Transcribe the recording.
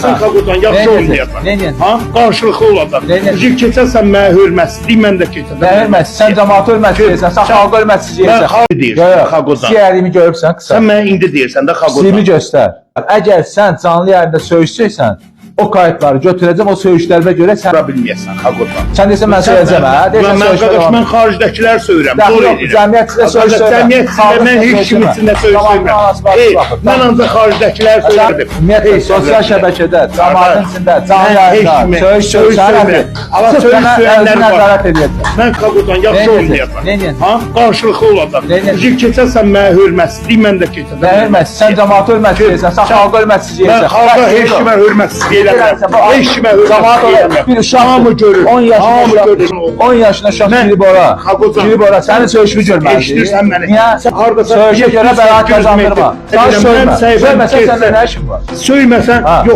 Sən Xaqodan yaxşı oynayırsan. Ha? Qarşılıqlı olacaq. Üzük keçərsən mənə hörmətsizlik, mən də keçəcəm. Nə hörmətsiz? Sən cəmaatı hörmətsiz deyirsən, sən xalqa hörmətsiz deyirsən. Mən xalq deyirsən Xaqodan. Siyərimi görürsən qısa. Sən mənə indi deyirsən də Xaqodan. Siyimi göstər. Əgər sən canlı yayında söyüşsəysən, o kayıtları götürəcəm, o söyüşlərimə görə sən Sıra bilməyəsən Xaqodan. Sən desən mən söyləyəcəm, hə? Deyirsən söyüşlər. Mən xaricdəkilər söyürəm. Cəmiyyətçilə söyüş söyləyirəm. Cəmiyyətçilə mən heç kimin içində söyüş söyləyirəm. Mən ancaq xaricdəkilər söylərdim. Ümumiyyətlə, sosial şəbəkədə, cəmaatın içində, canlı yayında, söyüş söyləyirəm. Amma söyüş söyləyənlər nəzarət edəcəm. Mən Xaqodan yaxşı oynayırsan. Ha? Qarşılıqlı olacaq. Üzük keçərsən mənə hörmətsizlik, mən də keçəcəm. Nə hörmətsiz? Sən cəmaatı hörmətsiz deyirsən, sən xalqa hörmətsiz deyirsən. Mən xalqa heç kimə hörmətsiz deyirəm. Heç kimə hörmətsiz deyirəm. Bir uşaq görür. 10 yaşında uşaq girib ora. Girib ora. Sənin söyüşünü görməlidir. Eşidirsən məni. Niyə? Söyüşə görə bəraət qazandırma. Sən söyləməsən səndə nə işin var? Söyməsən yox.